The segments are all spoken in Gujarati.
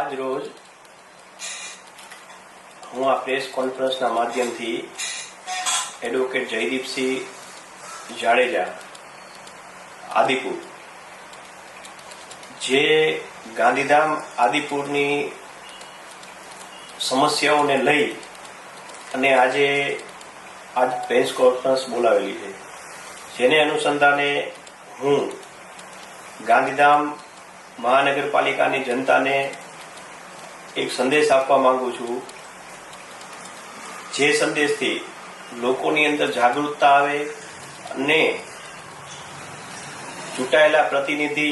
આજ રોજ હું આ પ્રેસ કોન્ફરન્સના માધ્યમથી એડવોકેટ જયદીપસિંહ જાડેજા આદિપુર જે ગાંધીધામ આદિપુરની સમસ્યાઓને લઈ અને આજે આજ પ્રેસ કોન્ફરન્સ બોલાવેલી છે, જેને અનુસંધાને હું ગાંધીધામ મહાનગરપાલિકાની જનતાને એક સંદેશ આપવા માંગુ છું, જે સંદેશથી લોકોની અંદર જાગૃતતા આવે અને ચૂંટાયેલા પ્રતિનિધિ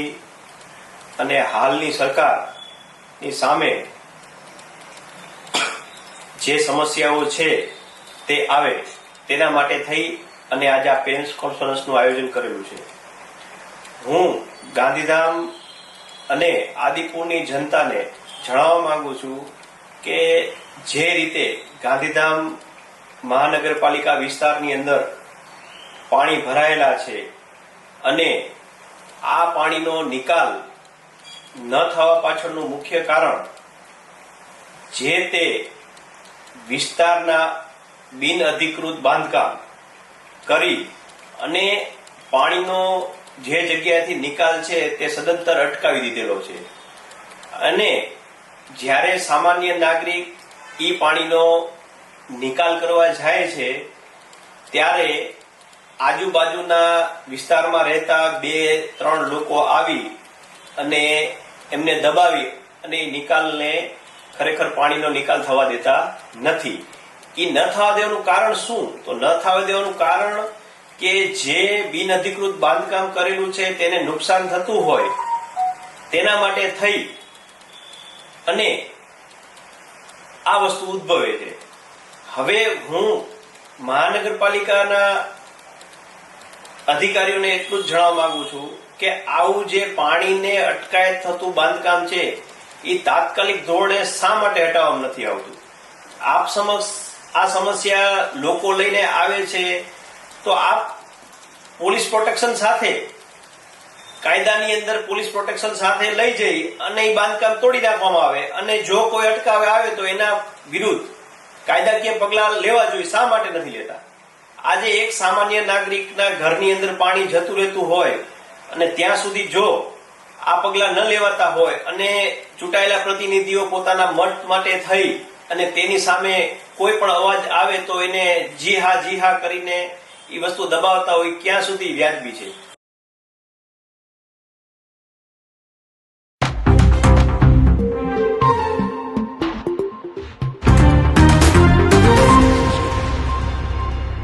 અને હાલની સરકારની સામે જે સમસ્યાઓ છે તે આવે તેના માટે થઈ અને આજે આ પ્રેસ કોન્ફરન્સનું આયોજન કરેલું છે. હું ગાંધીધામ અને આદિપુરની જનતાને જણાવવા માંગુ છું કે જે રીતે ગાંધીધામ મહાનગરપાલિકા વિસ્તારની અંદર પાણી ભરાયેલા છે અને આ પાણીનો નિકાલ ન થવા પાછળનું મુખ્ય કારણ જે તે વિસ્તારના બિનઅધિકૃત બાંધકામ કરી અને પાણીનો જે જગ્યાએથી નિકાલ છે તે સદંતર અટકાવી દીધેલો છે. અને જ્યારે સામાન્ય નાગરિક ઈ પાણીનો નિકાલ કરવા જાય છે ત્યારે આજુબાજુના વિસ્તારમાં રહેતા 2-3 લોકો આવી અને એમને દબાવી અને નિકાલને ખરેખર પાણીનો નિકાલ થવા દેતા નથી. એ ન થવા દેવાનું કારણ શું? તો ન થવા દેવાનું કારણ કે જે બિનઅધિકૃત બાંધકામ કરેલું છે તેને નુકસાન થતું હોય તેના માટે થઈ અને આ વસ્તુ ઉદ્ભવે છે. હવે હું મહાનગરપાલિકાના અધિકારીઓને એટલું જ જણાવવા માંગુ છું કે આવું જે પાણીને અટકાયત થતું બાંધકામ છે એ તાત્કાલિક ધોરણે શા માટે હટાવવામાં નથી આવતું? આપ સમક્ષ આ સમસ્યા લોકો લઈને આવે છે તો આપ પોલીસ પ્રોટેક્શન સાથે કાયદાની અંદર પોલીસ પ્રોટેક્શન સાથે લઈ જઈ અને એ બાંધકામ તોડી નાખવામાં આવે અને જો કોઈ અટકાવે આવે તો એના વિરુદ્ધ કાયદાકીય પગલા લેવા જોઈએ. શા માટે નથી લેતા? આજે એક સામાન્ય નાગરિકના ઘરની અંદર પાણી જતું રહેતું હોય અને ત્યાં સુધી જો આ પગલા ન લેવાતા હોય અને ચૂંટાયેલા પ્રતિનિધિઓ પોતાના મત માટે થઈ અને તેની સામે કોઈ પણ અવાજ આવે તો એને જી હા કરીને એ વસ્તુ દબાવતા હોય, ક્યાં સુધી વ્યાજબી છે?